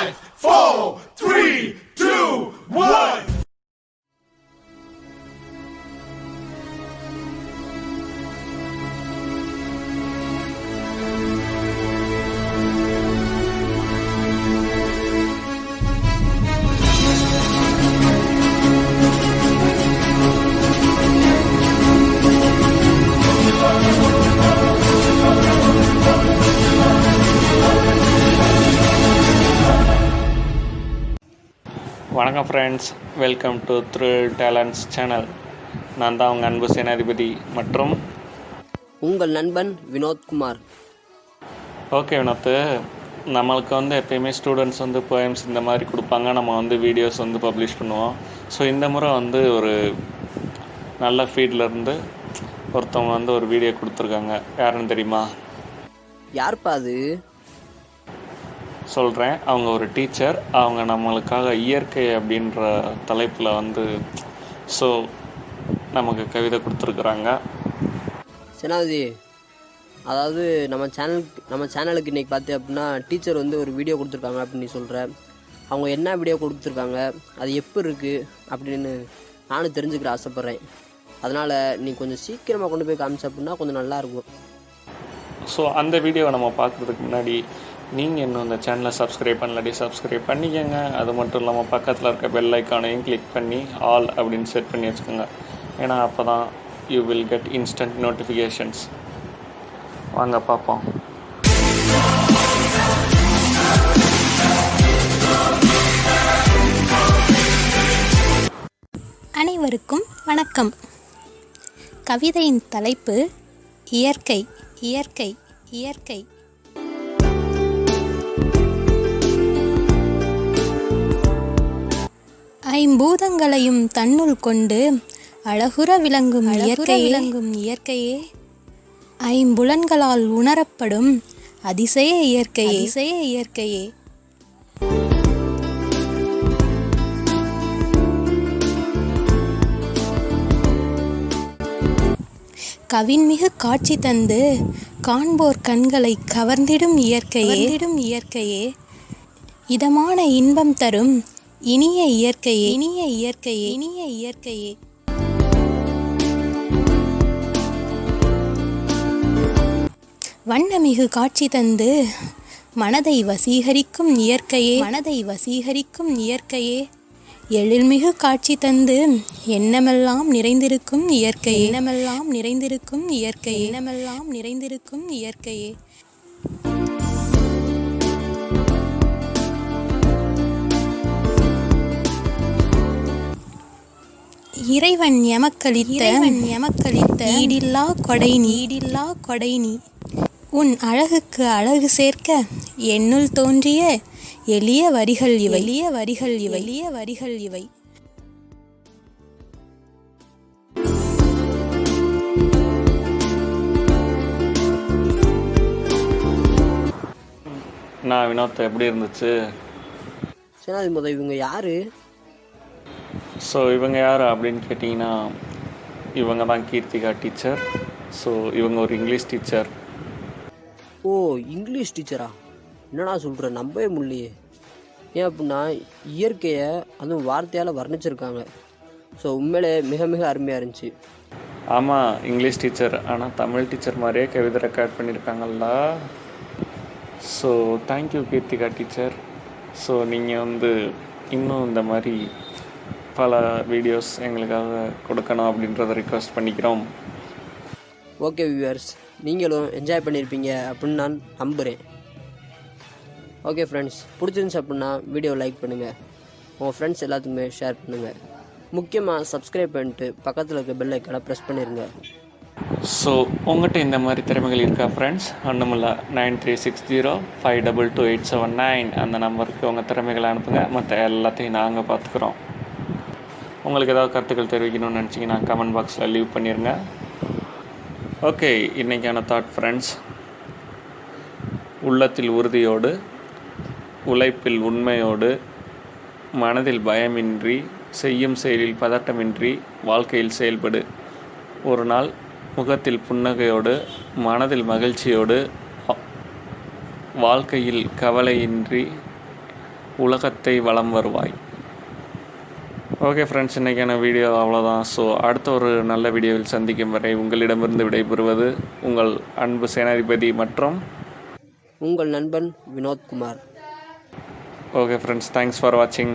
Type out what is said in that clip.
5, 4, 3, 2, 1. வணக்கம் friends, welcome to thrill talents channel. நான் தான் உங்கள் அன்பு சேனாதிபதி மற்றும் உங்கள் நண்பன் வினோத்குமார். ஓகே வினோத், நம்மளுக்கு எப்பயுமே ஸ்டூடெண்ட்ஸ் போயம்ஸ் இந்த மாதிரி கொடுப்பாங்க, நம்ம வீடியோஸ் பப்ளிஷ் பண்ணுவோம். ஸோ இந்த முறை ஒரு நல்ல ஃபீல்ட்லேருந்து ஒருத்தவங்க ஒரு வீடியோ கொடுத்துருக்காங்க. யாருன்னு தெரியுமா? யார்ப்பா அது? சொல்கிறேன். அவங்க ஒரு டீச்சர். அவங்க நம்மளுக்காக இயற்கை அப்படின்ற தலைப்பில் ஸோ நமக்கு கவிதை கொடுத்துருக்குறாங்க. சேனாதி, அதாவது நம்ம சேனலுக்கு இன்றைக்கி பார்த்து அப்படின்னா டீச்சர் ஒரு வீடியோ கொடுத்துருக்காங்க அப்படின்னு நீ சொல்கிற. அவங்க என்ன வீடியோ கொடுத்துருக்காங்க, அது எப்போ இருக்குது அப்படின்னு நானும் தெரிஞ்சுக்கிற ஆசைப்பட்றேன். அதனால் நீ கொஞ்சம் சீக்கிரமாக கொண்டு போய் காமிச்ச அப்படின்னா கொஞ்சம் நல்லாயிருக்கும். ஸோ அந்த வீடியோவை நம்ம பார்க்குறதுக்கு முன்னாடி நீங்கள் இன்னும் இந்த சேனலை சப்ஸ்கிரைப் பண்ணலாட்டி சப்ஸ்கிரைப் பண்ணிக்கோங்க. அது மட்டும் இல்லாமல் பக்கத்தில் இருக்க பெல் ஐக்கானையும் கிளிக் பண்ணி ஆல் அப்படின்னு செட் பண்ணி வச்சுக்கோங்க. ஏன்னா அப்போ தான் you will get instant notifications. வாங்க பார்ப்போம். அனைவருக்கும் வணக்கம். கவிதையின் தலைப்பு இயற்கை. இயற்கை இயற்கை ஐம்பூதங்களையும் தன்னுள் கொண்டு அழகுற விளங்கும் இயற்கையே, ஐம்புலன்களால் உணரப்படும் அதிசய இயற்கையே. கவின்மிகு காட்சி தந்து காண்போர் கண்களை கவர்ந்திடும் இயற்கையே, இதமான இன்பம் தரும் இனிய இயற்கையே. வண்ணமிகு காட்சி தந்து மனதை வசீகரிக்கும் இயற்கையே, எழில்மிகு காட்சி தந்து எண்ணமெல்லாம் நிறைந்திருக்கும் இயற்கையே. இறைவன் எமக்களித்த ஈடில்லா கொடை நீ. உன் அழகுக்கு அழகு சேர்க்க என்னுள் தோன்றிய எளிய வரிகள் இவை. நான் வினோத், எப்படி இருந்துச்சு? சேனாதி, இவங்க யாரு? ஸோ இவங்க யார் அப்படின்னு கேட்டிங்கன்னா, இவங்க தான் கீர்த்திகா டீச்சர். ஸோ இவங்க ஒரு இங்கிலீஷ் டீச்சர். ஓ, இங்கிலீஷ் டீச்சரா? என்னடா சொல்கிற, நம்பவே முடியலையே. ஏன் அப்படின்னா இயற்கையை அதுவும் வார்த்தையால் வர்ணிச்சிருக்காங்க. ஸோ உண்மையிலே மிக மிக அருமையாக இருந்துச்சு. ஆமாம், இங்கிலீஷ் டீச்சர், ஆனால் தமிழ் டீச்சர் மாதிரியே கவிதை ரெக்கார்ட் பண்ணியிருக்காங்கல்ல. So thank you Keerthika teacher. So நீங்கள் இன்னும் இந்த மாதிரி பல வீடியோஸ் எங்களுக்காக கொடுக்கணும் அப்படின்றத ரிக்வெஸ்ட் பண்ணிக்கிறோம். ஓகே வியூவர்ஸ், நீங்களும் என்ஜாய் பண்ணியிருப்பீங்க அப்படின்னு நான் நம்புகிறேன். ஓகே ஃப்ரெண்ட்ஸ், பிடிச்சிருந்துச்சு அப்படின்னா வீடியோ லைக் பண்ணுங்கள், உங்கள் ஃப்ரெண்ட்ஸ் எல்லாத்துக்குமே ஷேர் பண்ணுங்கள். முக்கியமாக சப்ஸ்கிரைப் பண்ணிட்டு பக்கத்தில் இருக்க பெல் ஐக்கானை ப்ரெஸ் பண்ணிடுங்க. ஸோ உங்கள்கிட்ட இந்த மாதிரி திறமைகள் இருக்கா ஃப்ரெண்ட்ஸ்? ஒன்றுமில்ல, 9360522879 அந்த நம்பருக்கு உங்கள் திறமைகளை அனுப்புங்க. மற்ற எல்லாத்தையும் நாங்கள் பார்த்துக்குறோம். உங்களுக்கு ஏதாவது கருத்துக்கள் தெரிவிக்கணும்னு நினச்சிங்கன்னா கமெண்ட் பாக்ஸில் லீவ் பண்ணிடுங்க. ஓகே, இன்றைக்கான தாட் ஃப்ரெண்ட்ஸ். உள்ளத்தில் உறுதியோடு, உழைப்பில் உண்மையோடு, மனதில் பயமின்றி, செய்யும் செயலில் பதட்டமின்றி வாழ்க்கையில் செயல்படு. ஒரு நாள் முகத்தில் புன்னகையோடு, மனதில் மகிழ்ச்சியோடு, வாழ்க்கையில் கவலையின்றி உலகத்தை வலம் வருவாய். ஓகே ஃப்ரெண்ட்ஸ், இன்றைக்கான வீடியோ அவ்வளோதான். ஸோ அடுத்த ஒரு நல்ல வீடியோவில் சந்திக்கும் வரை உங்களிடமிருந்து விடைபெறுவது உங்கள் அன்பு சேனாதிபதி மற்றும் உங்கள் நண்பன் Vinothkumar. Okay friends, thanks for வாட்சிங்.